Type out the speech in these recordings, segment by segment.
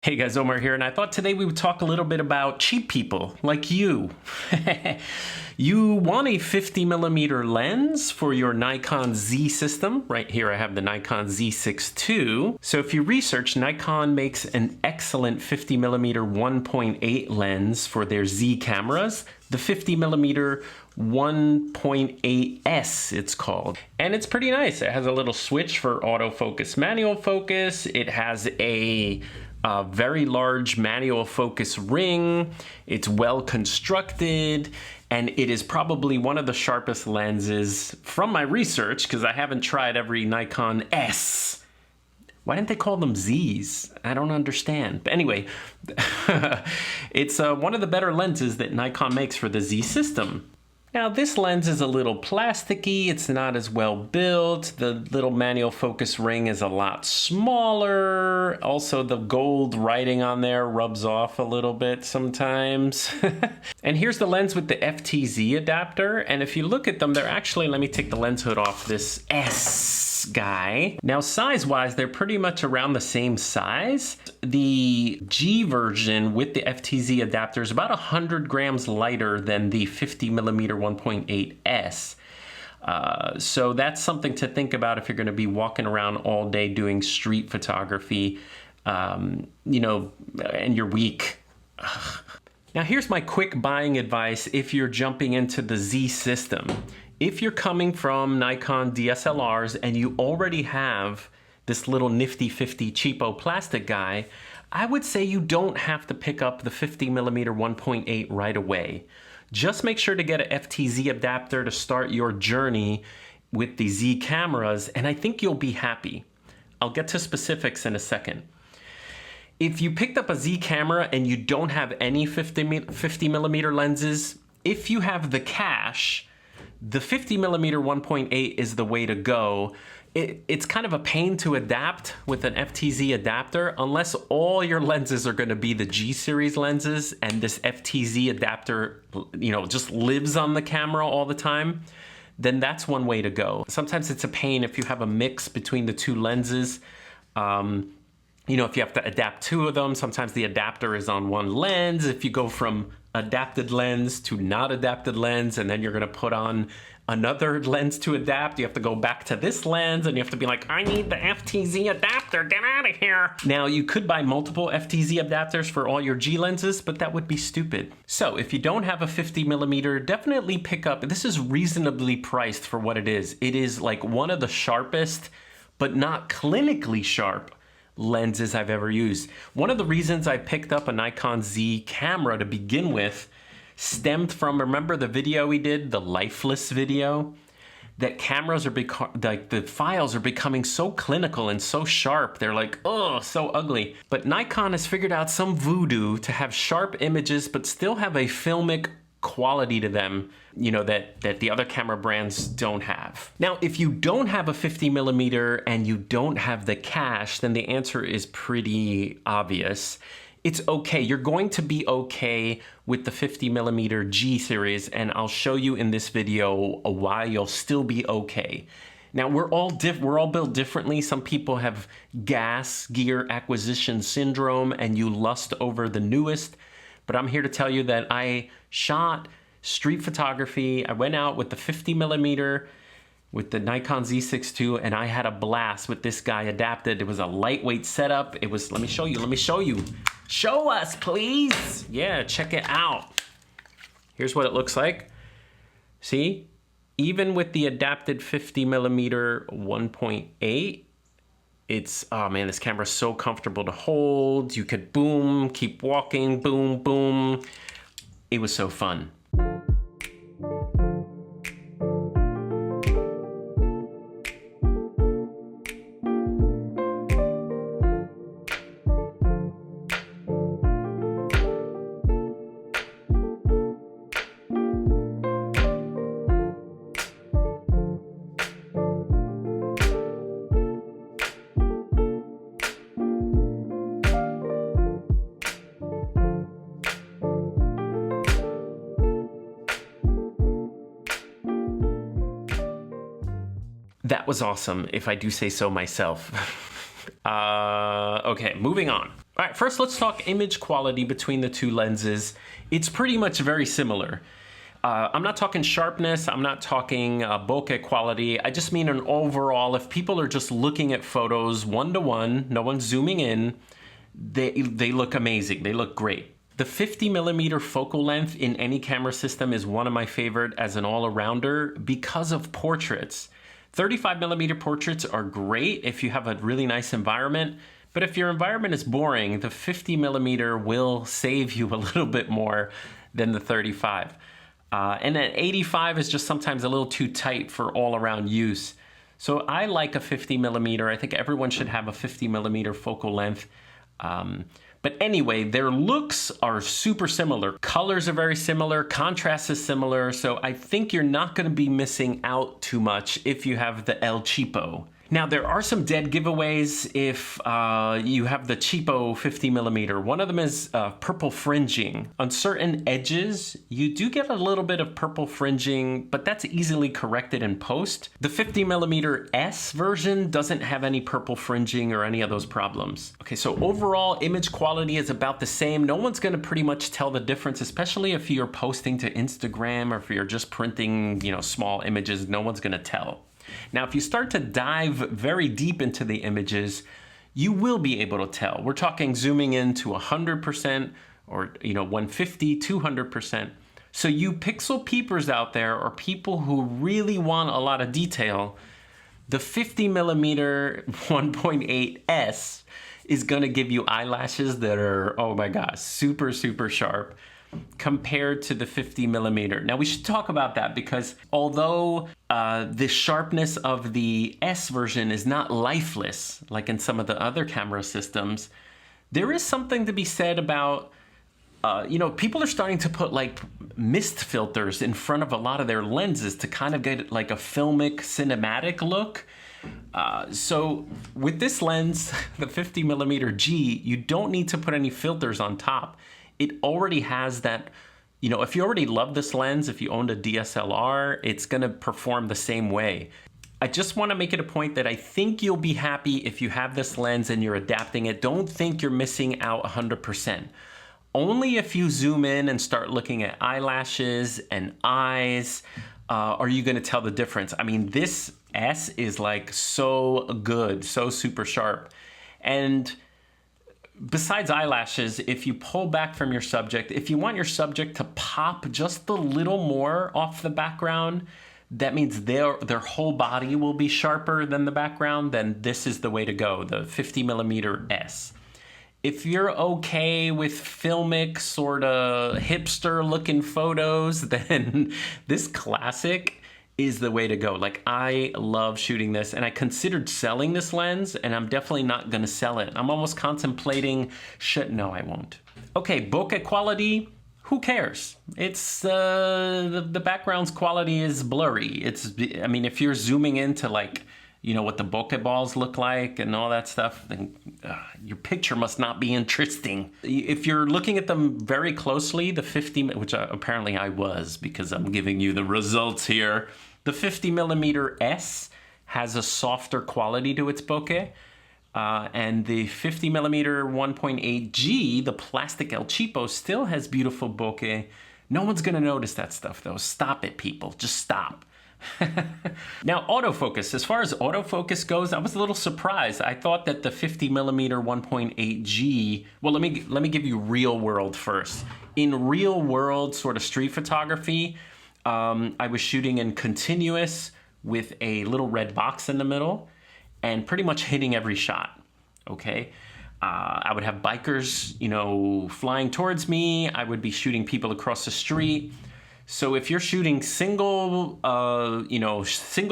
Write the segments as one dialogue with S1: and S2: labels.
S1: Hey guys, Omar here, and I thought today we would talk a little bit about cheap people like you. You want a 50mm lens for your Nikon Z system. Right here I have the Nikon Z6 II. So if you research, Nikon makes an excellent 50mm 1.8 lens for their Z cameras. The 50mm 1.8S it's called. And it's pretty nice. It has a little switch for autofocus, manual focus. It has a very large manual focus ring. It's well constructed, and it is probably one of the sharpest lenses from my research, because I haven't tried every Nikon S. Why didn't they call them Zs? I don't understand. But anyway, it's one of the better lenses that Nikon makes for the Z system. Now this lens is a little plasticky, it's not as well built, the little manual focus ring is a lot smaller, also the gold writing on there rubs off a little bit sometimes. And here's the lens with the FTZ adapter, and if you look at them, they're actually, let me take the lens hood off this S guy. Now size-wise, they're pretty much around the same size. The G version with the FTZ adapter is about 100 grams lighter than the 50mm 1.8S. So that's something to think about if you're going to be walking around all day doing street photography, you know, and you're weak. Now here's my quick buying advice if you're jumping into the Z system. If you're coming from Nikon DSLRs and you already have this little nifty 50 cheapo plastic guy, I would say you don't have to pick up the 50mm 1.8 right away. Just make sure to get an FTZ adapter to start your journey with the Z cameras, and I think you'll be happy. I'll get to specifics in a second. If you picked up a Z camera and you don't have any 50mm lenses, if you have the cash, the 50mm 1.8 is the way to go. It's kind of a pain to adapt with an FTZ adapter unless all your lenses are going to be the G series lenses and this FTZ adapter, you know, just lives on the camera all the time. Then that's one way to go. Sometimes it's a pain if you have a mix between the two lenses. You know, if you have to adapt two of them, sometimes the adapter is on one lens. If you go from adapted lens to not adapted lens, and then you're gonna put on another lens to adapt, you have to go back to this lens, and you have to be like, I need the FTZ adapter, get out of here. Now, you could buy multiple FTZ adapters for all your G lenses, but that would be stupid. So if you don't have a 50mm, definitely pick up, this is reasonably priced for what it is. It is like one of the sharpest, but not clinically sharp lenses I've ever used. One of the reasons I picked up a Nikon Z camera to begin with stemmed from, remember the video we did, the lifeless video? That cameras are like the files are becoming so clinical and so sharp. They're like, oh, so ugly. But Nikon has figured out some voodoo to have sharp images but still have a filmic quality to them, you know, that the other camera brands don't have. Now, if you don't have a 50mm and you don't have the cash, then the answer is pretty obvious. It's okay. You're going to be okay with the 50mm G series, and I'll show you in this video why you'll still be okay. Now, we're all built differently. Some people have gas gear acquisition syndrome and you lust over the newest. But I'm here to tell you that I shot street photography. I went out with the 50mm with the Nikon Z6 II, and I had a blast with this guy adapted. It was a lightweight setup. It was, let me show you. Show us, please. Yeah, check it out. Here's what it looks like. See, even with the adapted 50mm 1.8, it's, oh man, this camera's so comfortable to hold. You could boom, keep walking, boom, boom. It was so fun. That was awesome, if I do say so myself. Okay, moving on. All right, first let's talk image quality between the two lenses. It's pretty much very similar. I'm not talking sharpness, I'm not talking bokeh quality. I just mean an overall, if people are just looking at photos one-to-one, no one's zooming in, they look amazing, they look great. The 50mm focal length in any camera system is one of my favorite as an all-arounder because of portraits. 35mm portraits are great if you have a really nice environment, but if your environment is boring, the 50mm will save you a little bit more than the 35. And then 85 is just sometimes a little too tight for all-around use. So I like a 50mm. I think everyone should have a 50mm focal length. But anyway, their looks are super similar. Colors are very similar, contrast is similar, so I think you're not gonna be missing out too much if you have the El Cheapo. Now, there are some dead giveaways if you have the Cheapo 50mm. One of them is purple fringing. On certain edges, you do get a little bit of purple fringing, but that's easily corrected in post. The 50mm S version doesn't have any purple fringing or any of those problems. Okay, so overall image quality is about the same. No one's gonna pretty much tell the difference, especially if you're posting to Instagram or if you're just printing, small images, no one's gonna tell. Now, if you start to dive very deep into the images, you will be able to tell. We're talking zooming in to 100% or 150, 200%. So you pixel peepers out there or people who really want a lot of detail, the 50mm 1.8S is gonna give you eyelashes that are, oh my gosh, super, super sharp compared to the 50mm. Now we should talk about that because although the sharpness of the S version is not lifeless like in some of the other camera systems, there is something to be said about people are starting to put like mist filters in front of a lot of their lenses to kind of get like a filmic cinematic look. So with this lens, the 50mm G, you don't need to put any filters on top. It already has that, if you already love this lens, if you owned a DSLR, it's gonna perform the same way. I just wanna make it a point that I think you'll be happy if you have this lens and you're adapting it. Don't think you're missing out 100%. Only if you zoom in and start looking at eyelashes and eyes are you gonna tell the difference. I mean, this S is like so good, so super sharp. And besides eyelashes, if you pull back from your subject, if you want your subject to pop just a little more off the background, that means their whole body will be sharper than the background, then this is the way to go, the 50mm S. If you're okay with filmic, sort of hipster looking photos, then this classic is the way to go. Like, I love shooting this, and I considered selling this lens, and I'm definitely not gonna sell it. I'm almost contemplating, no, I won't. Okay, bokeh quality, who cares? It's, the background's quality is blurry. I mean, if you're zooming into like, what the bokeh balls look like and all that stuff, then your picture must not be interesting. If you're looking at them very closely, the 50, which apparently I was because I'm giving you the results here, the 50mm S has a softer quality to its bokeh, and the 50mm 1.8 G, the plastic El Cheapo, still has beautiful bokeh. No one's gonna notice that stuff though. Stop it, people, just stop. Now, autofocus. As far as autofocus goes, I was a little surprised. I thought that the 50mm 1.8 G, well, let me give you real world first. In real world sort of street photography, I was shooting in continuous with a little red box in the middle and pretty much hitting every shot, okay? I would have bikers, flying towards me. I would be shooting people across the street. So if you're shooting single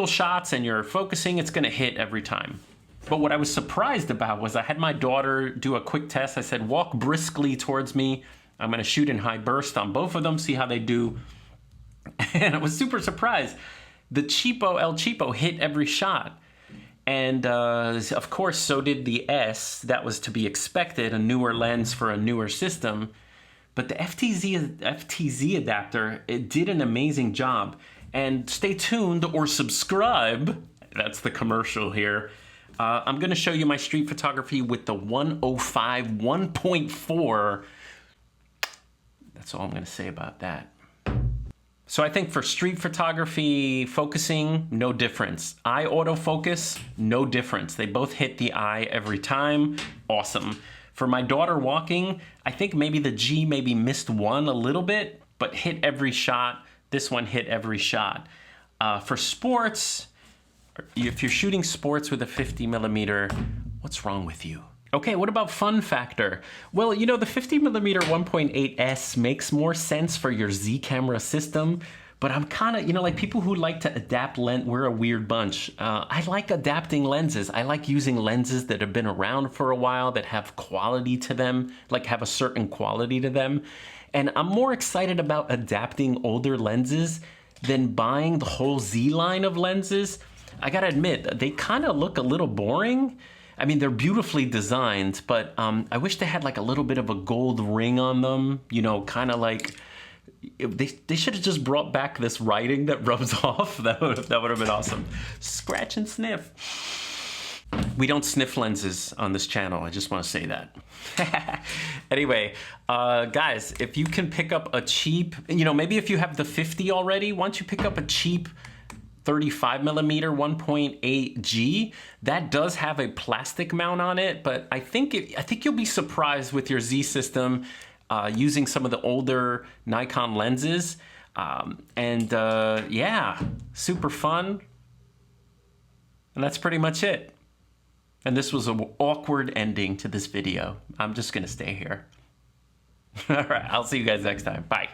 S1: shots and you're focusing, it's gonna hit every time. But what I was surprised about was I had my daughter do a quick test. I said, walk briskly towards me. I'm gonna shoot in high burst on both of them, see how they do. And I was super surprised. The El Cheapo hit every shot. And of course, so did the S. That was to be expected, a newer lens for a newer system. But the FTZ adapter, it did an amazing job. And stay tuned or subscribe, that's the commercial here, I'm gonna show you my street photography with the 105 1.4. That's all I'm gonna say about that. So I think for street photography, focusing, no difference. Eye autofocus, no difference. They both hit the eye every time, awesome. For my daughter walking, I think maybe the G maybe missed one a little bit, but hit every shot. This one hit every shot. For sports, if you're shooting sports with a 50mm, what's wrong with you? Okay, what about fun factor? Well, you know, the 50mm 1.8S makes more sense for your Z camera system, but I'm kind of, you know, like people who like to adapt lens, we're a weird bunch. I like adapting lenses. I like using lenses that have been around for a while, that have quality to them, like have a certain quality to them. And I'm more excited about adapting older lenses than buying the whole Z line of lenses. I gotta admit, they kind of look a little boring. I mean, they're beautifully designed, but I wish they had like a little bit of a gold ring on them, you know, kind of like, they should have just brought back this writing that rubs off. That would have been awesome. Scratch and sniff. We don't sniff lenses on this channel, I just want to say that. Anyway, guys, if you can pick up a cheap, you know, maybe if you have the 50 already, once you pick up a cheap 35mm 1.8G, that does have a plastic mount on it, but I think you'll be surprised with your Z system using some of the older Nikon lenses. Yeah, super fun. And that's pretty much it. And this was an awkward ending to this video. I'm just gonna stay here. All right, I'll see you guys next time. Bye.